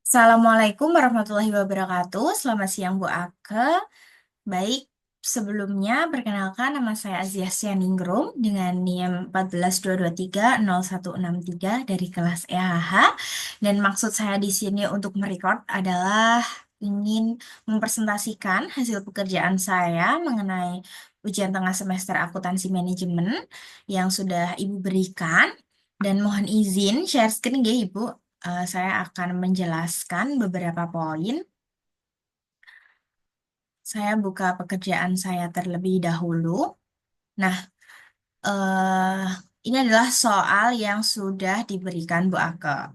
Assalamualaikum warahmatullahi wabarakatuh. Selamat siang Bu Ake. Baik, sebelumnya perkenalkan nama saya Aziah Sianingrum dengan NIM 142230163 dari kelas EHH. Dan maksud saya di sini untuk merecord adalah ingin mempresentasikan hasil pekerjaan saya mengenai ujian tengah semester akuntansi manajemen yang sudah Ibu berikan. Dan mohon izin share screen ya Ibu. Saya akan menjelaskan beberapa poin. Saya buka pekerjaan saya terlebih dahulu. Nah, eh, ini adalah soal yang sudah diberikan Bu Ake.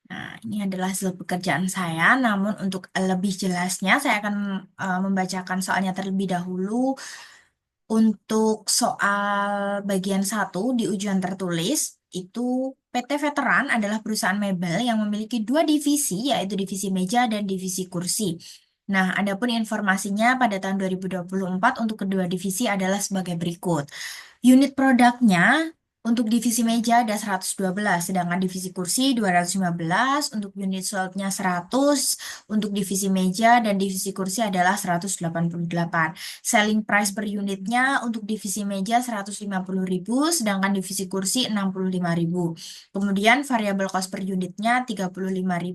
Nah, ini adalah hasil pekerjaan saya, namun untuk lebih jelasnya saya akan membacakan soalnya terlebih dahulu. Untuk soal bagian satu di ujian tertulis, itu PT Veteran adalah perusahaan mebel yang memiliki dua divisi, yaitu divisi meja dan divisi kursi. Nah, adapun informasinya pada tahun 2024 untuk kedua divisi adalah sebagai berikut. Unit produknya untuk divisi meja ada 112, sedangkan divisi kursi 215, untuk unit soldnya 100, untuk divisi meja dan divisi kursi adalah 188. Selling price per unitnya untuk divisi meja 150.000, sedangkan divisi kursi 65.000. Kemudian variable cost per unitnya 35.000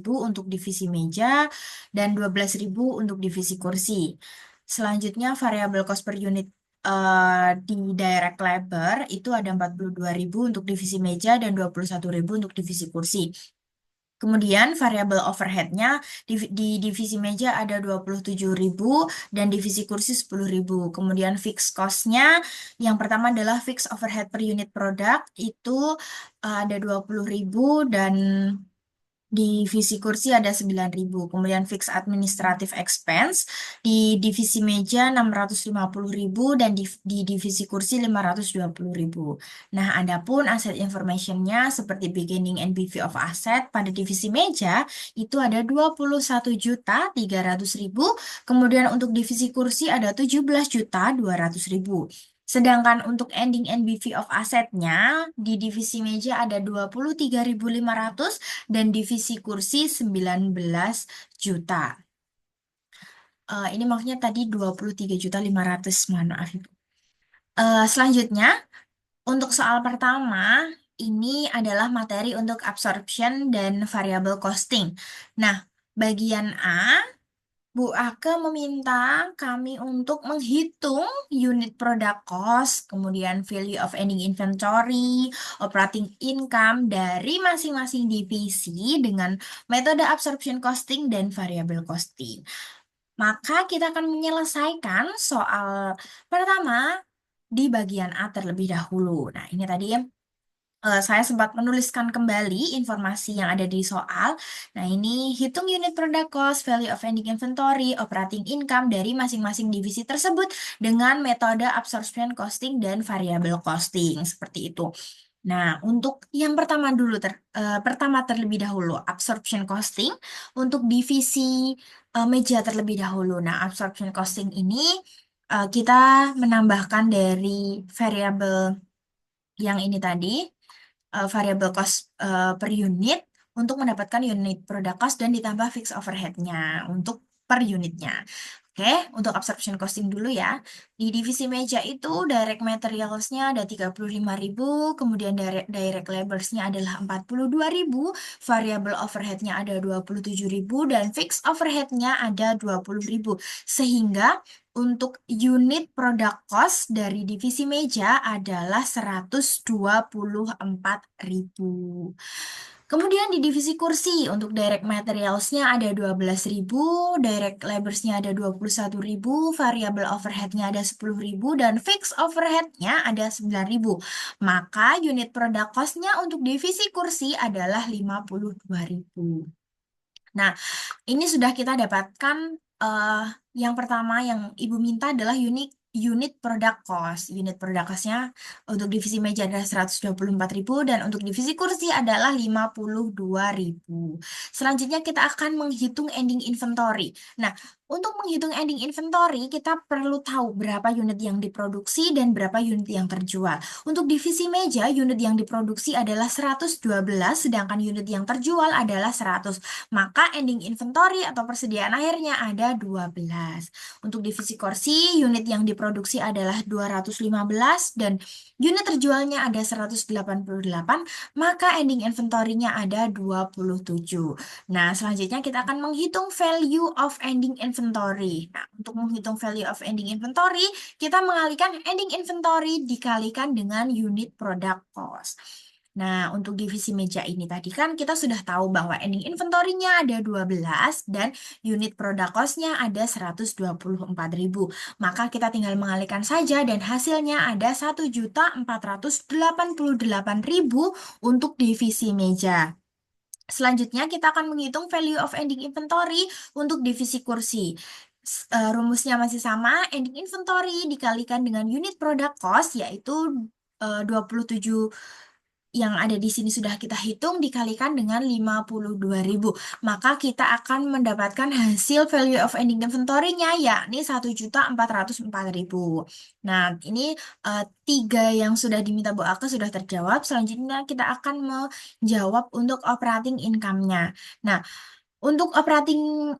untuk divisi meja dan 12.000 untuk divisi kursi. Selanjutnya variable cost per unit di direct labor itu ada 42.000 untuk divisi meja dan 21.000 untuk divisi kursi. Kemudian variabel overheadnya di divisi meja ada 27.000 dan divisi kursi 10.000. Kemudian fixed cost-nya yang pertama adalah fixed overhead per unit produk itu ada 20.000 dan divisi kursi ada 9.000. Kemudian fixed administrative expense di divisi meja 650.000 dan di divisi kursi 520.000. Nah, adapun asset information-nya seperti beginning and BV of asset pada divisi meja itu ada 21.300.000. Kemudian untuk divisi kursi ada 17.200.000. Sedangkan untuk ending NBV of assetnya di divisi meja ada 23.500 dan divisi kursi 19 juta. Ini maksudnya tadi 23.500.000, mohon maaf Ibu. Selanjutnya, untuk soal pertama, ini adalah materi untuk absorption dan variable costing. Nah, bagian A, Bu Ake meminta kami untuk menghitung unit product cost, kemudian value of ending inventory, operating income dari masing-masing divisi dengan metode absorption costing dan variable costing. Maka kita akan menyelesaikan soal pertama di bagian A terlebih dahulu. Nah, ini tadi saya sempat menuliskan kembali informasi yang ada di soal. Nah, ini hitung unit product cost, value of ending inventory, operating income dari masing-masing divisi tersebut dengan metode absorption costing dan variable costing. Seperti itu. Nah, untuk yang pertama dulu, pertama terlebih dahulu, absorption costing untuk divisi meja terlebih dahulu. Nah, absorption costing ini kita menambahkan dari variable yang ini tadi, variable cost per unit untuk mendapatkan unit product cost dan ditambah fixed overhead-nya untuk per unitnya. Oke, untuk absorption costing dulu ya. Di divisi meja itu direct materials-nya ada 35.000, kemudian direct labors-nya adalah 42.000, variable overhead-nya ada 27.000 dan fixed overhead-nya ada 20.000. Sehingga untuk unit product cost dari divisi meja adalah 124.000. Kemudian di divisi kursi untuk direct materials-nya ada 12.000, direct labors-nya ada 21.000, variable overhead-nya ada 10.000 dan fixed overhead-nya ada 9.000. Maka unit product cost-nya untuk divisi kursi adalah 52.000. Nah, ini sudah kita dapatkan yang pertama yang Ibu minta adalah unit product cost. Unit product cost-nya untuk divisi meja adalah 124.000 dan untuk divisi kursi adalah 52.000. Selanjutnya kita akan menghitung ending inventory. Nah, Untuk menghitung ending inventory, kita perlu tahu berapa unit yang diproduksi dan berapa unit yang terjual. Untuk divisi meja, unit yang diproduksi adalah 112, sedangkan unit yang terjual adalah 100. Maka ending inventory atau persediaan akhirnya ada 12. Untuk divisi kursi, unit yang diproduksi adalah 215 dan unit terjualnya ada 188, maka ending inventory-nya ada 27. Nah, selanjutnya kita akan menghitung value of ending inventory. Nah, untuk menghitung value of ending inventory, kita mengalihkan ending inventory dikalikan dengan unit product cost. Nah, untuk divisi meja ini tadi kan kita sudah tahu bahwa ending inventory-nya ada 12 dan unit product cost-nya ada 124.000. Maka kita tinggal mengalihkan saja dan hasilnya ada 1.488.000 untuk divisi meja. Selanjutnya, kita akan menghitung value of ending inventory untuk divisi kursi. Rumusnya masih sama, ending inventory dikalikan dengan unit product cost, yaitu 27 yang ada di sini sudah kita hitung dikalikan dengan 52.000. Maka kita akan mendapatkan hasil value of ending inventory-nya, yakni 1.404.000. Nah, ini tiga yang sudah diminta Bu Ake sudah terjawab. Selanjutnya kita akan menjawab untuk operating income-nya. Nah, untuk operating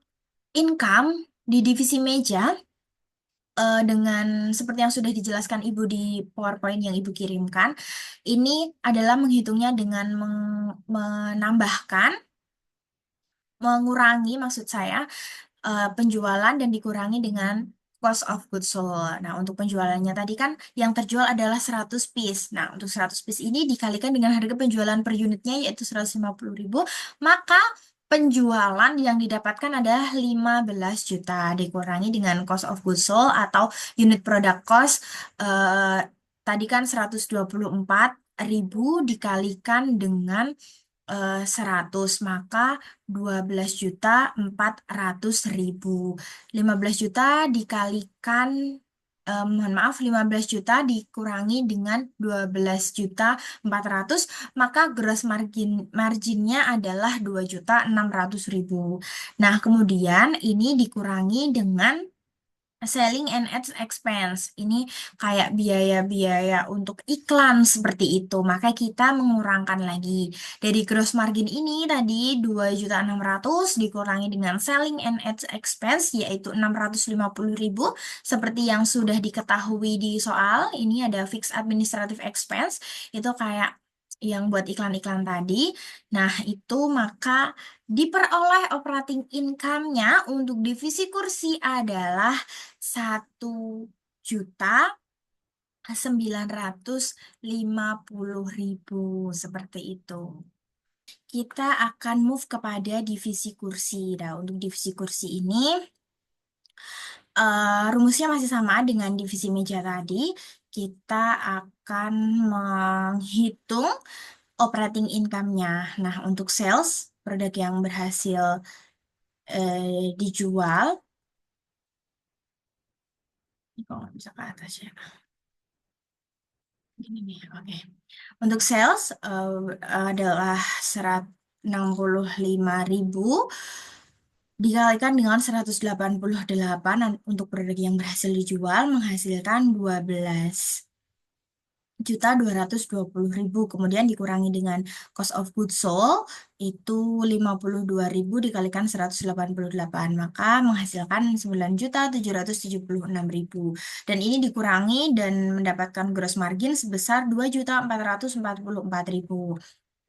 income di divisi meja, dengan seperti yang sudah dijelaskan Ibu di PowerPoint yang Ibu kirimkan, ini adalah menghitungnya dengan menambahkan, mengurangi maksud saya, penjualan dan dikurangi dengan cost of goods sold. Nah, untuk penjualannya tadi kan yang terjual adalah 100 piece. Nah, untuk 100 piece ini dikalikan dengan harga penjualan per unitnya yaitu 150.000, maka penjualan yang didapatkan adalah 15 juta dikurangi dengan cost of goods sold atau unit product cost, tadi kan 124.000 dikalikan dengan 100, maka 12.400.000. 15 juta dikalikan, mohon maaf, 15 juta dikurangi dengan 12.400, maka gross marginnya adalah 2.600.000. Nah, kemudian ini dikurangi dengan selling and ads expense. Ini kayak biaya-biaya untuk iklan seperti itu. Maka kita mengurangkan lagi. Dari gross margin ini tadi 2.600.000 dikurangi dengan selling and ads expense yaitu 650.000. Seperti yang sudah diketahui di soal, ini ada fixed administrative expense. Itu kayak yang buat iklan-iklan tadi. Nah, itu maka diperoleh operating income-nya untuk divisi kursi adalah 1.950.000 seperti itu. Kita akan move kepada divisi kursi. Nah, untuk divisi kursi ini rumusnya masih sama dengan divisi meja tadi. Kita akan menghitung operating income-nya. Nah, untuk sales, produk yang berhasil dijual, ini kok nggak bisa ke atas ya. Gini nih, oke. Untuk sales adalah 165.000 dikalikan dengan 188 untuk produk yang berhasil dijual menghasilkan 12.220.000, kemudian dikurangi dengan cost of goods sold itu 52.000 dikalikan 188, maka menghasilkan 9.776.000, dan ini dikurangi dan mendapatkan gross margin sebesar 2.444.000.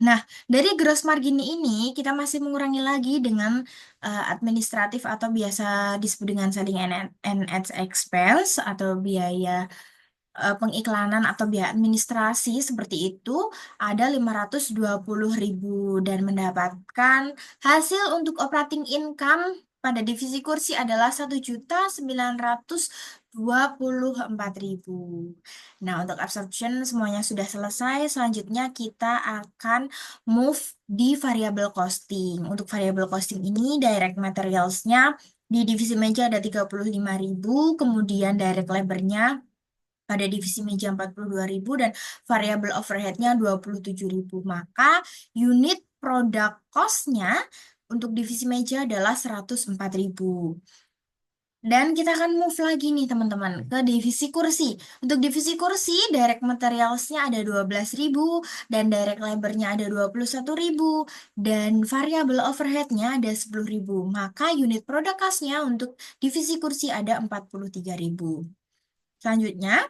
Nah, dari gross margin ini kita masih mengurangi lagi dengan administratif atau biasa disebut dengan selling and ads expense atau biaya pengiklanan atau biaya administrasi seperti itu ada 520.000 dan mendapatkan hasil untuk operating income pada divisi kursi adalah 1.924.000. Nah, untuk absorption semuanya sudah selesai. Selanjutnya kita akan move di variable costing. Untuk variable costing ini direct materials-nya di divisi meja ada 35.000, kemudian direct labor-nya pada divisi meja 42.000 dan variable overhead-nya 27.000. Maka unit product cost-nya untuk divisi meja adalah 104.000. Dan kita akan move lagi nih teman-teman ke divisi kursi. Untuk divisi kursi, direct materialsnya ada 12.000 dan direct labornya ada 21.000 dan variable overheadnya ada 10.000. Maka unit produk costnya untuk divisi kursi ada 43.000. Selanjutnya,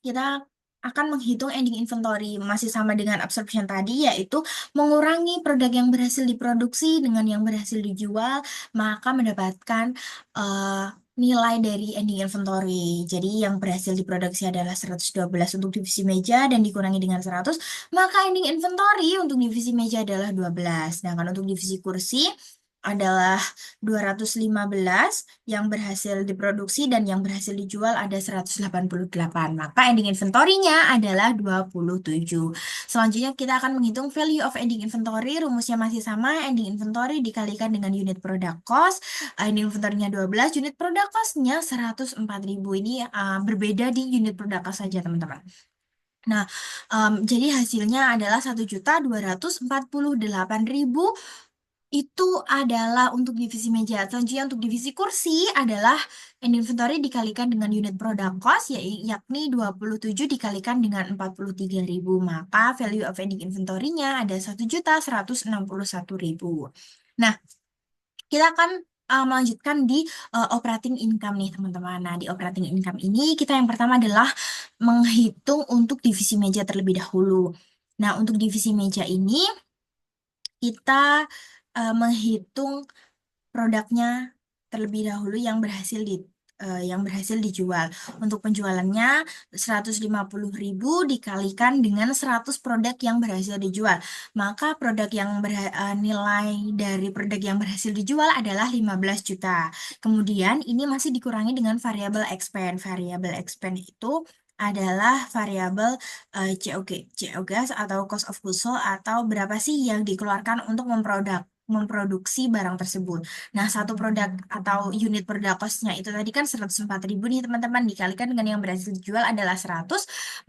kita akan menghitung ending inventory masih sama dengan absorption tadi, yaitu mengurangi produk yang berhasil diproduksi dengan yang berhasil dijual, maka mendapatkan eh, nilai dari ending inventory. Jadi yang berhasil diproduksi adalah 112 untuk divisi meja dan dikurangi dengan 100, maka ending inventory untuk divisi meja adalah 12. Sedangkan untuk divisi kursi adalah 215 yang berhasil diproduksi dan yang berhasil dijual ada 188. Maka ending inventory-nya adalah 27. Selanjutnya kita akan menghitung value of ending inventory. Rumusnya masih sama, ending inventory dikalikan dengan unit product cost. Ending inventory-nya 12, unit product cost-nya 104.000. Ini berbeda di unit product cost saja, teman-teman. Nah, jadi hasilnya adalah 1.248.000 itu adalah untuk divisi meja. Selanjutnya untuk divisi kursi adalah inventory dikalikan dengan unit product cost, yakni 27 dikalikan dengan 43.000. Maka value of ending inventory-nya ada 1.161.000. Nah, kita akan melanjutkan di operating income nih teman-teman. Nah, di operating income ini kita yang pertama adalah menghitung untuk divisi meja terlebih dahulu. Nah, untuk divisi meja ini kita menghitung produknya terlebih dahulu yang berhasil dijual. Untuk penjualannya 150.000 dikalikan dengan 100 produk yang berhasil dijual. Maka nilai dari produk yang berhasil dijual adalah 15 juta. Kemudian ini masih dikurangi dengan variable expense. Variable expense itu adalah variabel COGS atau cost of goods sold atau berapa sih yang dikeluarkan untuk memproduksi barang tersebut. Nah, satu produk atau unit produk cost-nya itu tadi kan 104.000 nih teman-teman, dikalikan dengan yang berhasil dijual adalah 100,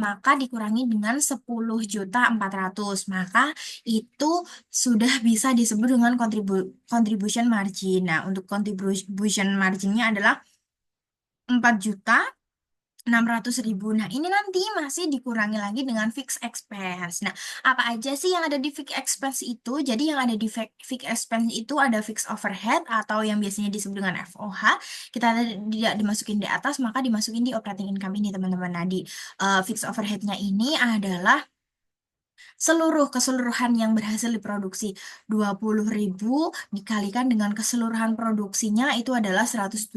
maka dikurangi dengan 10.400.000. Maka itu sudah bisa disebut dengan contribution margin. Nah, untuk contribution marginnya adalah 4.600.000. Nah, ini nanti masih dikurangi lagi dengan fixed expense. Nah, apa aja sih yang ada di fixed expense itu? Jadi yang ada di fixed expense itu ada fixed overhead atau yang biasanya disebut dengan FOH. Kita tidak dimasukin di atas, maka dimasukin di operating income ini, teman-teman. Nah, di fixed overhead-nya ini adalah keseluruhan yang berhasil diproduksi 20.000 dikalikan dengan keseluruhan produksinya itu adalah 112.000,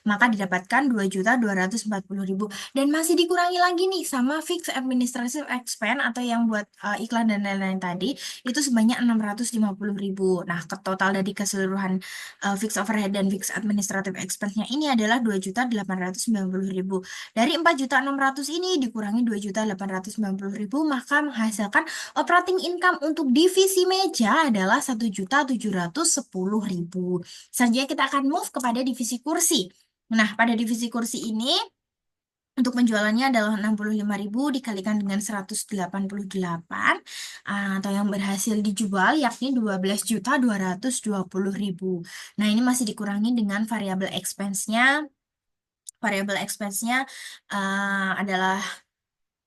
maka didapatkan 2.240.000 dan masih dikurangi lagi nih sama fixed administrative expense atau yang buat iklan dan lain-lain tadi itu sebanyak 650.000. Nah, total dari keseluruhan fixed overhead dan fixed administrative expense-nya ini adalah 2.890.000. Dari 4.600.000 ini dikurangi 2.890.000, maka menghasilkan operating income untuk divisi meja adalah 1.710.000. Selanjutnya kita akan move kepada divisi kursi. Nah, pada divisi kursi ini untuk penjualannya adalah 65.000 dikalikan dengan 188 atau yang berhasil dijual yakni 12.220.000. Nah, ini masih dikurangi dengan variable expense-nya. Variable expense-nya adalah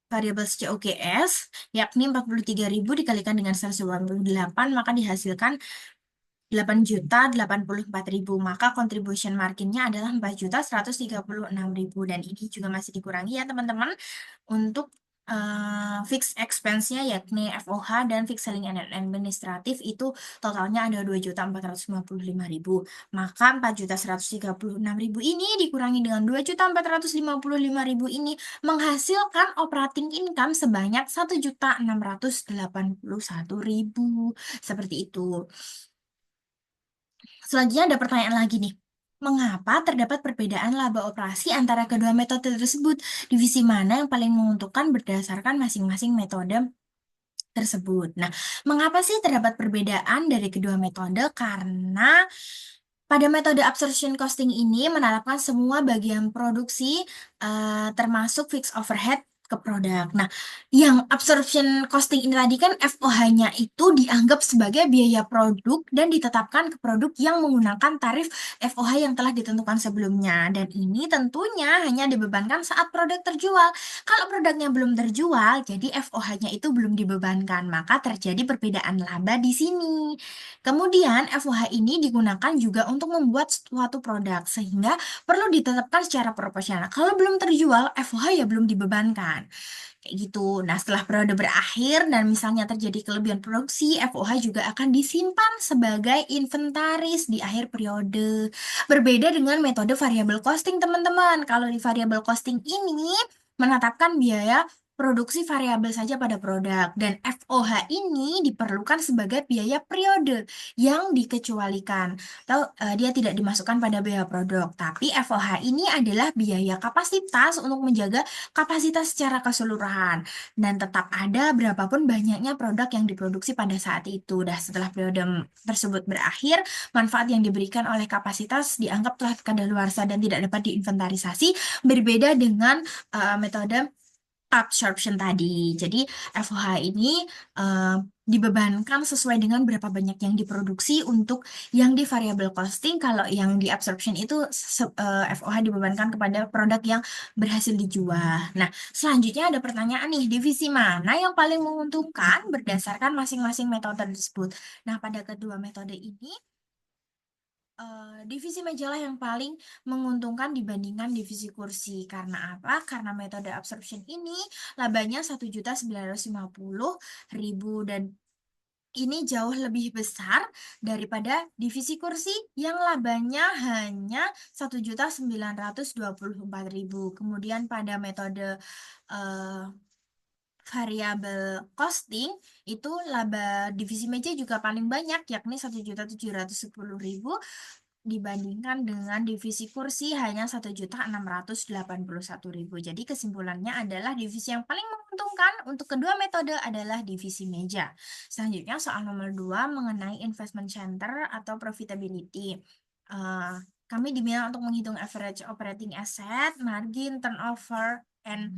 variabel COGS, yakni 43.000 dikalikan dengan 188, maka dihasilkan 8.084.000. Maka contribution marginnya adalah 4.136.000. Dan ini juga masih dikurangi ya teman-teman untuk fixed expense-nya yakni FOH dan fixed selling and administrative itu totalnya ada 2.455.000. Maka 4.136.000 ini dikurangi dengan 2.455.000 ini menghasilkan operating income sebanyak 1.681.000. Seperti itu. Selanjutnya ada pertanyaan lagi nih. Mengapa terdapat perbedaan laba operasi antara kedua metode tersebut? Divisi mana yang paling menguntungkan berdasarkan masing-masing metode tersebut? Nah, mengapa sih terdapat perbedaan dari kedua metode? Karena pada metode absorption costing ini menerapkan semua bagian produksi termasuk fixed overhead ke produk. Nah, yang absorption costing ini tadi kan FOH-nya itu dianggap sebagai biaya produk dan ditetapkan ke produk yang menggunakan tarif FOH yang telah ditentukan sebelumnya. Dan ini tentunya hanya dibebankan saat produk terjual. Kalau produknya belum terjual, jadi FOH-nya itu belum dibebankan, maka terjadi perbedaan laba di sini. Kemudian FOH ini digunakan juga untuk membuat suatu produk, sehingga perlu ditetapkan secara proporsional. Kalau belum terjual, FOH ya belum dibebankan. Kayak gitu. Nah, setelah periode berakhir dan misalnya terjadi kelebihan produksi, FOH juga akan disimpan sebagai inventaris di akhir periode. Berbeda dengan metode variable costing, teman-teman. Kalau di variable costing ini menetapkan biaya produksi variabel saja pada produk dan FOH ini diperlukan sebagai biaya periode yang dikecualikan atau dia tidak dimasukkan pada biaya produk. Tapi FOH ini adalah biaya kapasitas untuk menjaga kapasitas secara keseluruhan dan tetap ada berapapun banyaknya produk yang diproduksi pada saat itu. Dah setelah periode tersebut berakhir, manfaat yang diberikan oleh kapasitas dianggap telah kadaluarsa dan tidak dapat diinventarisasi, berbeda dengan metode absorption tadi. Jadi FOH ini eh, dibebankan sesuai dengan berapa banyak yang diproduksi untuk yang di variable costing. Kalau yang di absorption itu FOH dibebankan kepada produk yang berhasil dijual. Nah, selanjutnya ada pertanyaan nih, divisi mana yang paling menguntungkan berdasarkan masing-masing metode tersebut. Nah, pada kedua metode ini divisi majalah yang paling menguntungkan dibandingkan divisi kursi. Karena apa? Karena metode absorption ini labanya 1.950.000 dan ini jauh lebih besar daripada divisi kursi yang labanya hanya 1.924.000. Kemudian pada metode eh, variabel costing itu laba divisi meja juga paling banyak yakni 1.710.000 dibandingkan dengan divisi kursi hanya 1.681.000. Jadi kesimpulannya adalah divisi yang paling menguntungkan untuk kedua metode adalah divisi meja. Selanjutnya soal nomor 2 mengenai investment center atau profitability. Eh, Kami diminta untuk menghitung average operating asset, margin, turnover, and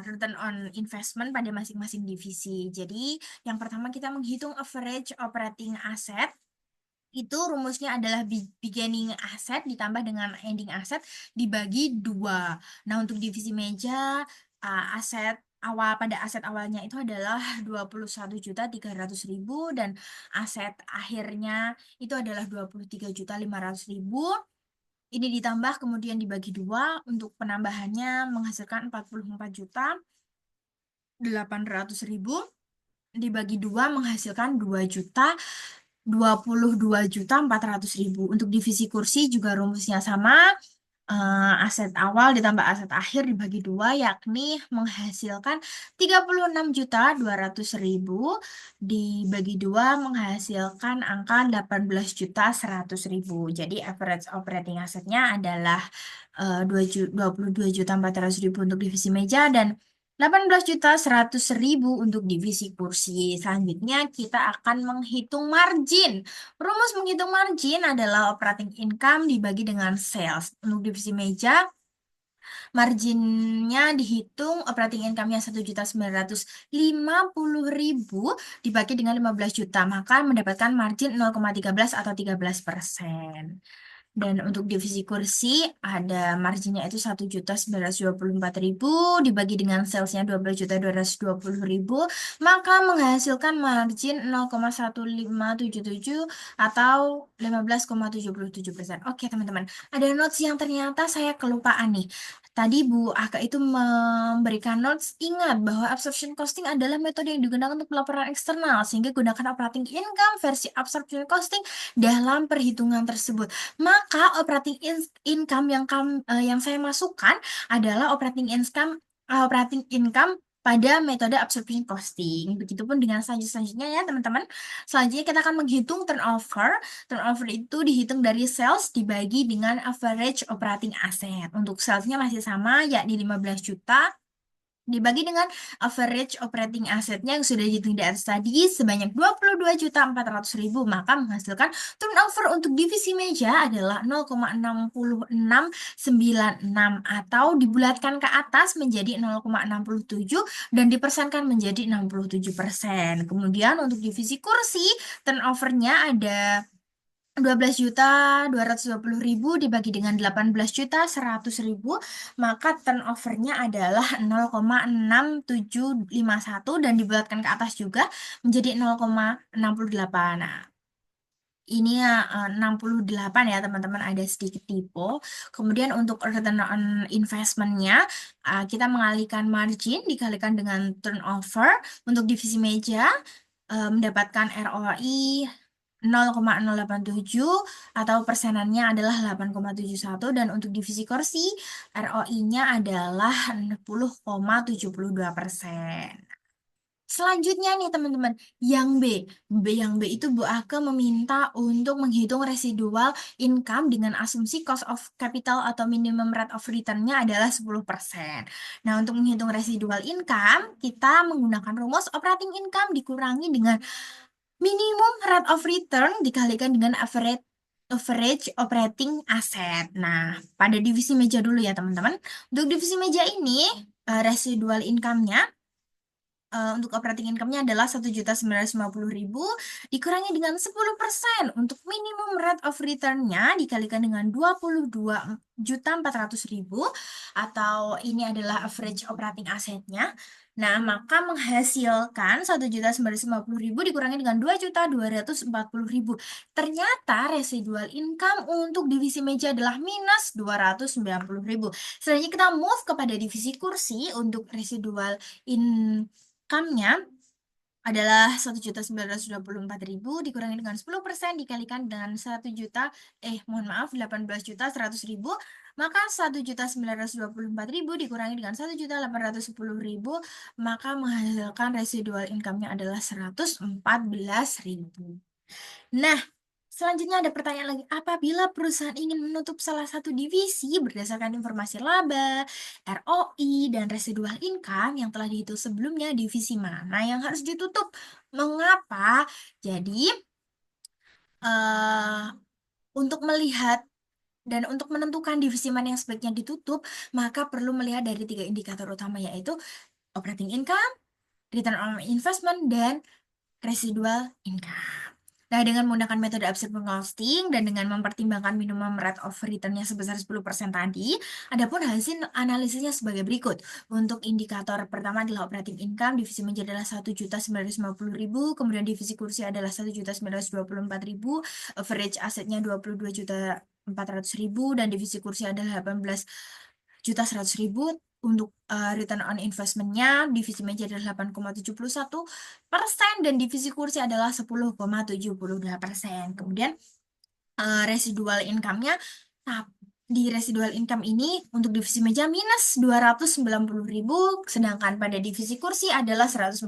return on investment pada masing-masing divisi. Jadi, yang pertama kita menghitung average operating asset. Itu rumusnya adalah beginning asset ditambah dengan ending asset dibagi dua. Nah, untuk divisi meja, aset awalnya itu adalah 21.300.000 dan aset akhirnya itu adalah 23.500.000. Ini ditambah kemudian dibagi dua untuk penambahannya menghasilkan 44.800.000 dibagi dua menghasilkan 22.400.000. Untuk divisi kursi juga rumusnya sama. Aset awal ditambah aset akhir dibagi dua yakni menghasilkan 36.200.000 dibagi dua menghasilkan angka 18.100.000. Jadi average operating asetnya adalah 22.400.000 untuk divisi meja dan 18.100.000 untuk divisi kursi. Selanjutnya kita akan menghitung margin. Rumus menghitung margin adalah operating income dibagi dengan sales. Untuk divisi meja, marginnya dihitung operating income-nya 1.950.000 dibagi dengan 15 juta, maka mendapatkan margin 0,13 atau 13%. Dan untuk divisi kursi ada marginnya itu 1.924.000 dibagi dengan salesnya 12.220.000 maka menghasilkan margin 0,1577 atau 15,77%. Oke teman-teman, ada notes yang ternyata saya kelupaan nih. Tadi Bu Aka itu memberikan notes, ingat bahwa absorption costing adalah metode yang digunakan untuk pelaporan eksternal sehingga gunakan operating income versi absorption costing dalam perhitungan tersebut. Maka income yang saya masukkan adalah operating income pada metode absorption costing. Begitupun dengan selanjutnya ya teman-teman. Selanjutnya kita akan menghitung turnover. Turnover itu dihitung dari sales dibagi dengan average operating asset. Untuk salesnya masih sama yakni 15 juta dibagi dengan average operating assetnya yang sudah dihitung di atas tadi sebanyak 22.400.000, maka menghasilkan turnover untuk divisi meja adalah 0,6696 atau dibulatkan ke atas menjadi 0,67 dan dipersenkan menjadi 67%. Kemudian untuk divisi kursi, turnovernya ada 12.220.000 dibagi dengan 18.100.000, maka turnovernya adalah 0,6751 dan dibulatkan ke atas juga menjadi 0,68. Nah, ini ya 68 ya teman-teman, ada sedikit typo. Kemudian untuk return on investment-nya, kita mengalihkan margin dikalikan dengan turnover untuk divisi meja, mendapatkan ROI 0,087 atau persenannya adalah 8,71, dan untuk divisi kursi ROI-nya adalah 10,72%. Selanjutnya nih teman-teman, yang yang B itu Bu Ake meminta untuk menghitung residual income dengan asumsi cost of capital atau minimum rate of return-nya adalah 10%. Nah, untuk menghitung residual income, kita menggunakan rumus operating income dikurangi dengan minimum rate of return dikalikan dengan average operating asset. Nah, pada divisi meja dulu ya teman-teman. Untuk divisi meja ini, residual income-nya untuk operating income-nya adalah 1.950.000 dikurangi dengan 10% untuk minimum rate of return-nya dikalikan dengan 22.400.000 atau ini adalah average operating asset-nya. Nah, maka menghasilkan 1.950.000 dikurangi dengan 2.240.000. Ternyata residual income untuk divisi meja adalah minus 290.000. Selanjutnya kita move kepada divisi kursi. Untuk residual income-nya adalah 1.924.000 dikurangi dengan 10% dikalikan dengan 18.100.000, maka 1.924.000 dikurangi dengan 1.810.000, maka menghasilkan residual income-nya adalah 114.000. Nah, selanjutnya ada pertanyaan lagi, apabila perusahaan ingin menutup salah satu divisi berdasarkan informasi laba, ROI, dan residual income yang telah dihitung sebelumnya, divisi mana yang harus ditutup? Mengapa? Jadi, untuk melihat dan untuk menentukan divisi mana yang sebaiknya ditutup, maka perlu melihat dari 3 indikator utama, yaitu operating income, return on investment, dan residual income. Nah, dengan menggunakan metode observation costing dan dengan mempertimbangkan minimum rate of return-nya sebesar 10% tadi, adapun hasil analisisnya sebagai berikut. Untuk indikator pertama adalah operating income, divisi meja adalah 1.950.000, kemudian divisi kursi adalah 1.924.000, average asetnya 22.400.000, dan divisi kursi adalah 18.100.000. Untuk return on investment-nya, divisi meja adalah 8,71% dan divisi kursi adalah 10,72%. Kemudian residual income-nya, di residual income ini untuk divisi meja minus 290.000, sedangkan pada divisi kursi adalah 114.000.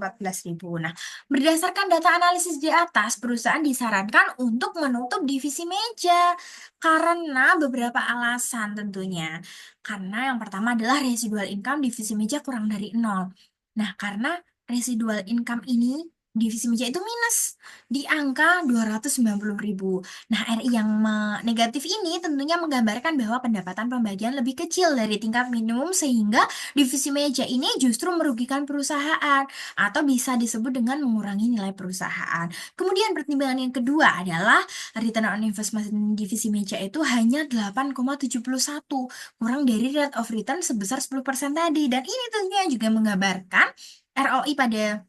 Nah, berdasarkan data analisis di atas, perusahaan disarankan untuk menutup divisi meja karena beberapa alasan tentunya. Karena yang pertama adalah residual income divisi meja kurang dari 0. Nah, karena residual income ini divisi meja itu minus di angka 290.000. Nah, RI yang negatif ini tentunya menggambarkan bahwa pendapatan pembagian lebih kecil dari tingkat minimum sehingga divisi meja ini justru merugikan perusahaan atau bisa disebut dengan mengurangi nilai perusahaan. Kemudian pertimbangan yang kedua adalah return on investment divisi meja itu hanya 8,71, kurang dari rate of return sebesar 10% tadi. Dan ini tentunya juga menggambarkan ROI pada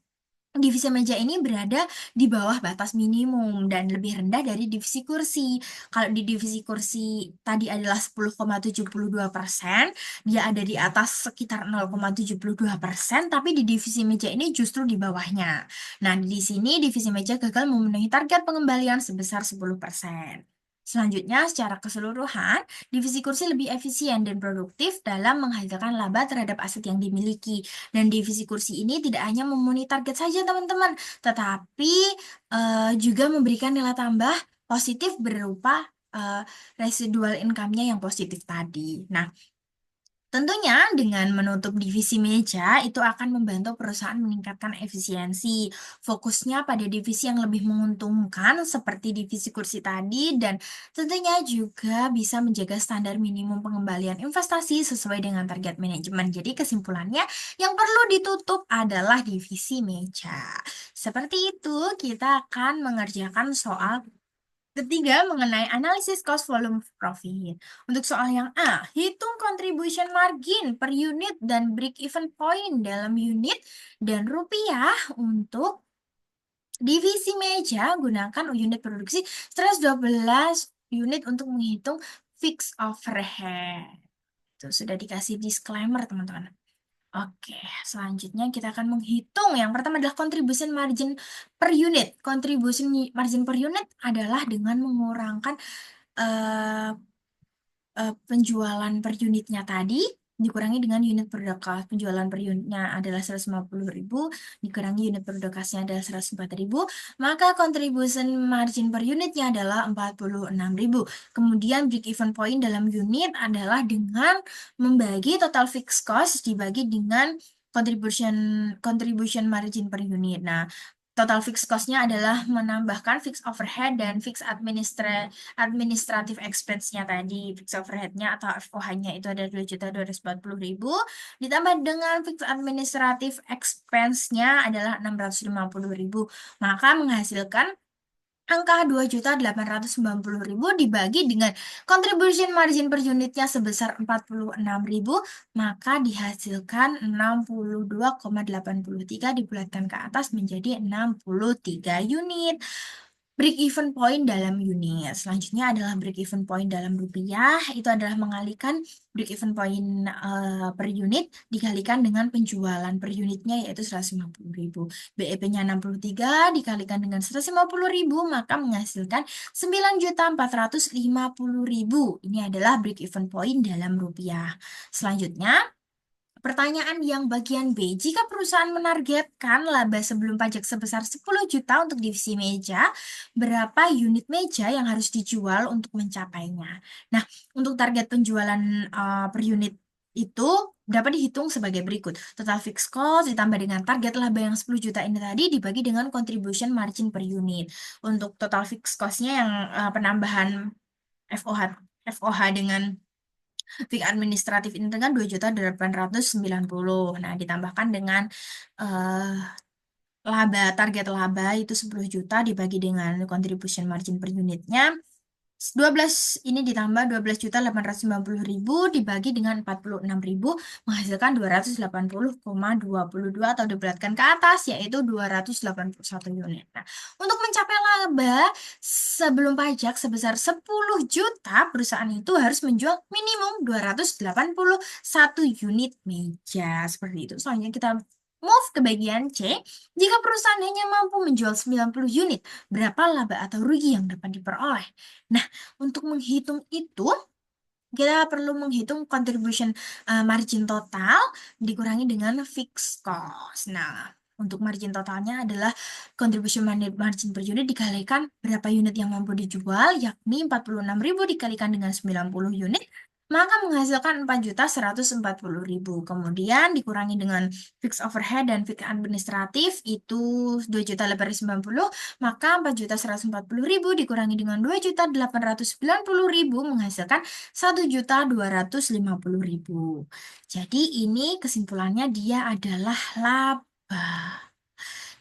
divisi meja ini berada di bawah batas minimum dan lebih rendah dari divisi kursi. Kalau di divisi kursi tadi adalah 10,72%, dia ada di atas sekitar 0,72%, tapi di divisi meja ini justru di bawahnya. Nah, di sini divisi meja gagal memenuhi target pengembalian sebesar 10%. Selanjutnya, secara keseluruhan, divisi kursi lebih efisien dan produktif dalam menghasilkan laba terhadap aset yang dimiliki. Dan divisi kursi ini tidak hanya memenuhi target saja teman-teman, tetapi juga memberikan nilai tambah positif berupa residual income-nya yang positif tadi. Nah, Tentunya dengan menutup divisi meja itu akan membantu perusahaan meningkatkan efisiensi. Fokusnya pada divisi yang lebih menguntungkan seperti divisi kursi tadi dan tentunya juga bisa menjaga standar minimum pengembalian investasi sesuai dengan target manajemen. Jadi kesimpulannya yang perlu ditutup adalah divisi meja. Seperti itu, kita akan mengerjakan soal ketiga mengenai analisis cost volume profit. Untuk soal yang A, hitung contribution margin per unit dan break even point dalam unit dan rupiah untuk divisi meja. Gunakan unit produksi 112 unit untuk menghitung fixed overhead. Itu sudah dikasih disclaimer, teman-teman. Oke, selanjutnya kita akan menghitung. Yang pertama adalah contribution margin per unit. Contribution margin per unit adalah dengan mengurangkan eh, penjualan per unitnya tadi dikurangi dengan unit produk cost. Penjualan per unitnya adalah 150.000, dikurangi unit produk costnya adalah 104.000, maka contribution margin per unitnya adalah 46.000. Kemudian break even point dalam unit adalah dengan membagi total fixed cost dibagi dengan contribution contribution margin per unit. Nah, total fixed cost-nya adalah menambahkan fixed overhead dan fixed administrative expense-nya tadi. Fixed overhead-nya atau FOH-nya itu ada 2.240.000. Ditambah dengan fixed administrative expense-nya adalah 650.000. Maka menghasilkan angka 2.890.000 dibagi dengan contribution margin per unitnya sebesar 46.000, maka dihasilkan 62,83 dibulatkan ke atas menjadi 63 unit. Break even point dalam unit. Selanjutnya adalah break even point dalam rupiah. Itu adalah mengalihkan break even point per unit dikalikan dengan penjualan per unitnya yaitu 150.000. BEP-nya 63 dikalikan dengan 150.000 maka menghasilkan 9.450.000. Ini adalah break even point dalam rupiah. Selanjutnya, pertanyaan yang bagian B, jika perusahaan menargetkan laba sebelum pajak sebesar 10 juta untuk divisi meja, berapa unit meja yang harus dijual untuk mencapainya? Nah, untuk target penjualan per unit itu dapat dihitung sebagai berikut. Total fixed cost ditambah dengan target laba yang 10 juta ini tadi dibagi dengan contribution margin per unit. Untuk total fixed cost-nya yang penambahan FOH FOH dengan fee administratif ini dengan 2.890. Nah, ditambahkan dengan eh, target laba itu 10 juta dibagi dengan contribution margin per unitnya 12 ini ditambah 12.890.000 dibagi dengan 46.000 menghasilkan 280,22 atau dibulatkan ke atas yaitu 281 unit. Nah, untuk mencapai laba sebelum pajak sebesar 10 juta, perusahaan itu harus menjual minimum 281 unit meja. Seperti itu. Selanjutnya kita move ke bagian C. Jika perusahaan hanya mampu menjual 90 unit, berapa laba atau rugi yang dapat diperoleh? Nah, untuk menghitung itu, kita perlu menghitung contribution margin total dikurangi dengan fixed cost. Nah, untuk margin totalnya adalah contribution margin per unit dikalikan berapa unit yang mampu dijual, yakni 46.000 dikalikan dengan 90 unit, maka menghasilkan 4.140.000. Kemudian dikurangi dengan fixed overhead dan fixed administratif itu 2.890, maka 4.140.000 dikurangi dengan 2.890.000 menghasilkan 1.250.000. Jadi ini kesimpulannya dia adalah laba.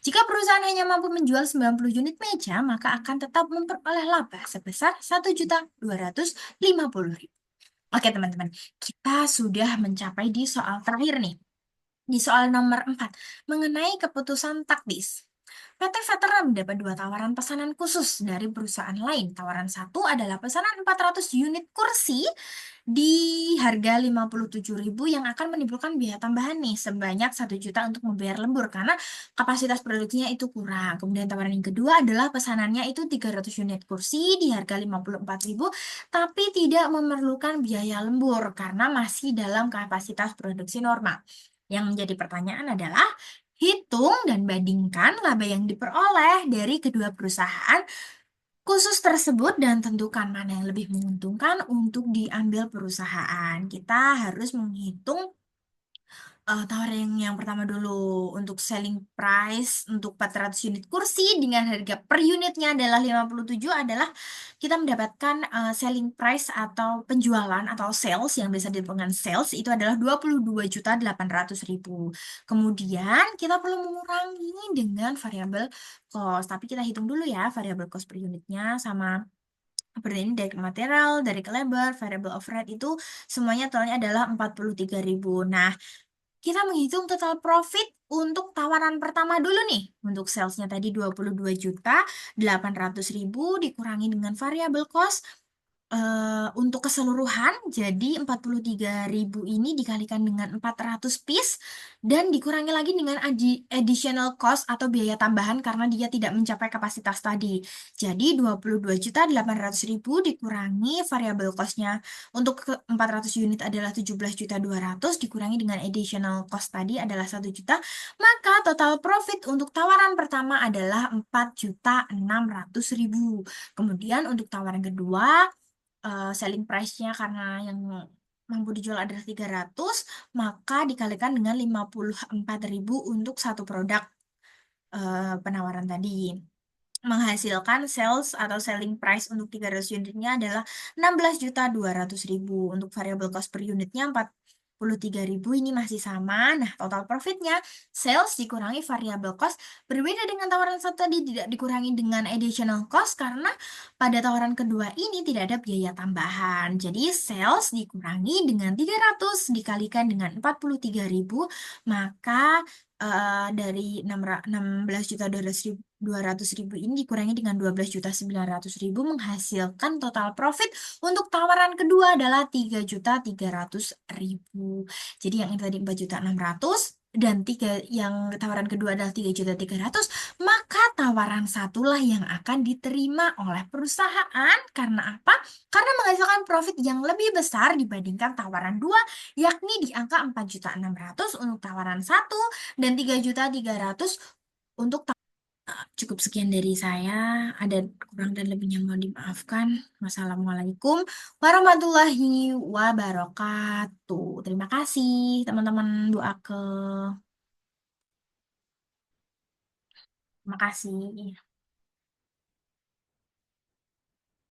Jika perusahaan hanya mampu menjual 90 unit meja, maka akan tetap memperoleh laba sebesar 1.250.000. Oke teman-teman, kita sudah mencapai di soal terakhir nih. Di soal nomor 4, mengenai keputusan taktis. PT Veteran mendapat 2 tawaran pesanan khusus dari perusahaan lain. Tawaran satu adalah pesanan 400 unit kursi di harga 57.000 yang akan menimbulkan biaya tambahan nih sebanyak 1 juta untuk membayar lembur karena kapasitas produksinya itu kurang. Kemudian tawaran yang kedua adalah pesanannya itu 300 unit kursi di harga 54.000 tapi tidak memerlukan biaya lembur karena masih dalam kapasitas produksi normal. Yang menjadi pertanyaan adalah hitung dan bandingkan laba yang diperoleh dari kedua perusahaan khusus tersebut dan tentukan mana yang lebih menguntungkan untuk diambil perusahaan. Kita harus menghitung tawaran yang pertama dulu untuk selling price untuk 400 unit kursi dengan harga per unitnya adalah 57 adalah kita mendapatkan selling price atau penjualan atau sales yang biasa disebut dengan sales itu adalah 22.800.000. Kemudian kita perlu mengurangi dengan variabel cost. Tapi kita hitung dulu ya variabel cost per unitnya sama seperti ini dari material, dari lebar, variable overhead itu semuanya totalnya adalah 43.000. Nah, kita menghitung total profit untuk tawaran pertama dulu nih. Untuk salesnya tadi 22.800.000 dikurangi dengan variable cost untuk keseluruhan, jadi 43.000 ini dikalikan dengan 400 piece dan dikurangi lagi dengan additional cost atau biaya tambahan karena dia tidak mencapai kapasitas tadi. Jadi 22.800.000 dikurangi variable cost-nya untuk 400 unit adalah 17.200 dikurangi dengan additional cost tadi adalah 1 juta. Maka total profit untuk tawaran pertama adalah 4.600.000. Kemudian untuk tawaran kedua selling price-nya karena yang mampu dijual adalah 300 maka dikalikan dengan 54.000 untuk satu produk penawaran tadi. Menghasilkan sales atau selling price untuk 300 unitnya adalah 16.200.000. Untuk variable cost per unitnya 43.000 ini masih sama. Nah, total profitnya sales dikurangi variable cost berbeda dengan tawaran satu tadi tidak dikurangi dengan additional cost karena pada tawaran kedua ini tidak ada biaya tambahan. Jadi sales dikurangi dengan 300 dikalikan dengan 43.000 maka dari 16.200.000 ini dikurangi dengan 12.900.000 menghasilkan total profit untuk tawaran kedua adalah 3.300.000. Jadi yang ini tadi 4.600.000 dan yang tawaran kedua adalah 3.300.000, maka tawaran satulah yang akan diterima oleh perusahaan. Karena apa? Karena menghasilkan profit yang lebih besar dibandingkan tawaran dua, yakni di angka 4.600.000 untuk tawaran satu dan 3.300.000 untuk cukup sekian dari saya. Ada kurang dan lebihnya mohon dimaafkan. Wassalamualaikum warahmatullahi wabarakatuh. Terima kasih teman-teman doa ke. Terima kasih.